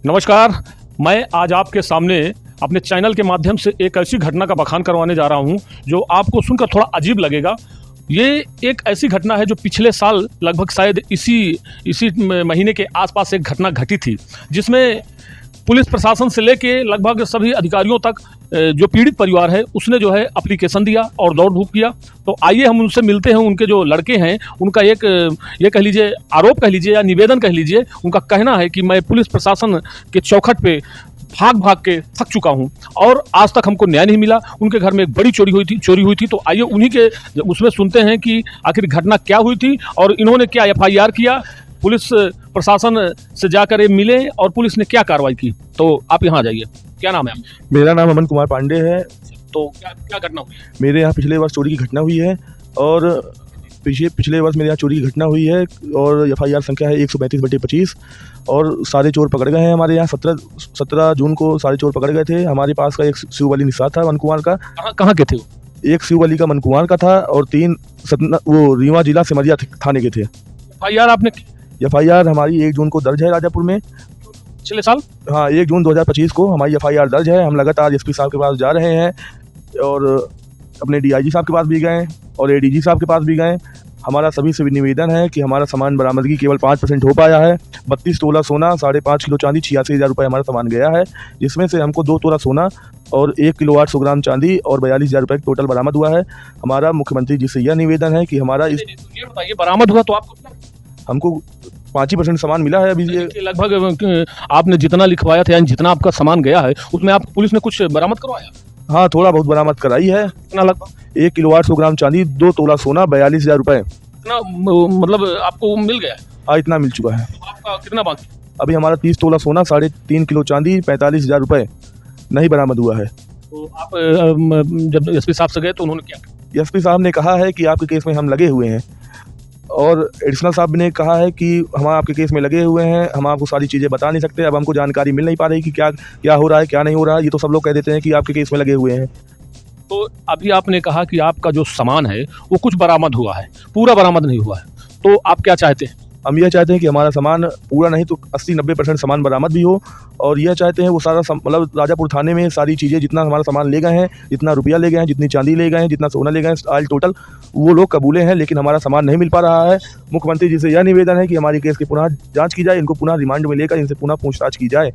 नमस्कार। मैं आज आपके सामने अपने चैनल के माध्यम से एक ऐसी घटना का बखान करवाने जा रहा हूं जो आपको सुनकर थोड़ा अजीब लगेगा। ये एक ऐसी घटना है जो पिछले साल लगभग शायद इसी महीने के आसपास एक घटना घटी थी, जिसमें पुलिस प्रशासन से लेके लगभग सभी अधिकारियों तक जो पीड़ित परिवार है उसने जो है एप्लीकेशन दिया और दौड़ धूप किया। तो आइए हम उनसे मिलते हैं। उनके जो लड़के हैं उनका एक ये कह लीजिए आरोप कह लीजिए या निवेदन कह लीजिए। उनका कहना है कि मैं पुलिस प्रशासन के चौखट पे भाग भाग के थक चुका हूं और आज तक हमको न्याय नहीं मिला। उनके घर में एक बड़ी चोरी हुई थी। तो आइए उन्हीं के उसमें सुनते हैं कि आखिर घटना क्या हुई थी और इन्होंने क्या FIR किया, पुलिस प्रशासन से जाकर ये मिले और पुलिस ने क्या कार्रवाई की। तो आप यहाँ आ जाइए। क्या नाम है आपका? मेरा नाम अमन कुमार पांडे है। तो क्या घटना हुई? मेरे यहाँ पिछले वर्ष चोरी की घटना हुई है और पिछले वर्ष मेरे यहाँ चोरी की घटना हुई है और FIR संख्या है 132/25 और सारे चोर पकड़ गए हैं। हमारे यहाँ 17 जून को सारे चोर पकड़ गए थे। हमारे पास का एक शिवबली निषाद था मन कुमार का। कहाँ के थे वो? एक शिवबली का मन कुमार का था और 3 वो रीवा जिला सिमरिया थाने के थे। FIR आपने? FIR हमारी 1 जून को दर्ज है राजापुर में। पिछले साल? हाँ, 1 जून 2025 को हमारी FIR दर्ज है। हम लगातार SP साहब के पास जा रहे हैं और अपने DIG साहब के पास भी गए और ADG साहब के पास भी गए। हमारा सभी से निवेदन है कि हमारा सामान बरामदगी केवल 5% हो पाया है। 32 तोला सोना, 5.5 किलो चांदी, 86,000 रुपये हमारा सामान गया है, जिसमें से हमको 2 तोला सोना और 1 किलो 800 ग्राम चांदी और 42,000 रुपये टोटल बरामद हुआ है। हमारा मुख्यमंत्री जी से यह निवेदन है कि हमारा ये बताइए, बरामद हुआ तो आपको हमको 5% सामान मिला है। अभी ये लगभग आपने जितना लिखवाया था यानी जितना आपका सामान गया है उसमें आप पुलिस ने कुछ बरामद करवाया? हाँ, थोड़ा बहुत बरामद कराई है। कितना? लगभग 1 किलो 800 ग्राम चांदी, 2 तोला सोना, 42,000 रुपये। इतना मतलब आपको मिल गया है? हाँ, इतना मिल चुका है। तो आपका कितना बाकी? अभी हमारा 30 तोला सोना, 3.5 किलो चांदी, 45,000 रुपये नहीं बरामद हुआ है। तो आप जब SP साहब से गए तो उन्होंने क्या? SP साहब ने कहा है कि आपके केस में हम लगे हुए हैं और एडिशनल साहब ने कहा है कि हम आपके केस में लगे हुए हैं, हम आपको सारी चीज़ें बता नहीं सकते। अब हमको जानकारी मिल नहीं पा रही कि क्या हो रहा है, क्या नहीं हो रहा है। ये तो सब लोग कह देते हैं कि आपके केस में लगे हुए हैं। तो अभी आपने कहा कि आपका जो सामान है वो कुछ बरामद हुआ है, पूरा बरामद नहीं हुआ है। तो आप क्या चाहते हैं? हम यह चाहते हैं कि हमारा सामान पूरा नहीं तो 80-90% सामान बरामद भी हो और यह चाहते हैं वो सारा मतलब राजापुर थाने में सारी चीज़ें जितना हमारा सामान ले गए हैं, जितना रुपया ले गए हैं, जितनी चांदी ले गए हैं, जितना सोना ले गए हैं, ऑल टोटल वो लोग कबूले हैं, लेकिन हमारा सामान नहीं मिल पा रहा है। मुख्यमंत्री जी से यह निवेदन है कि हमारी केस की पुनः जाँच की जाए, इनको पुनः रिमांड में लेकर इनसे पुनः पूछताछ की जाए।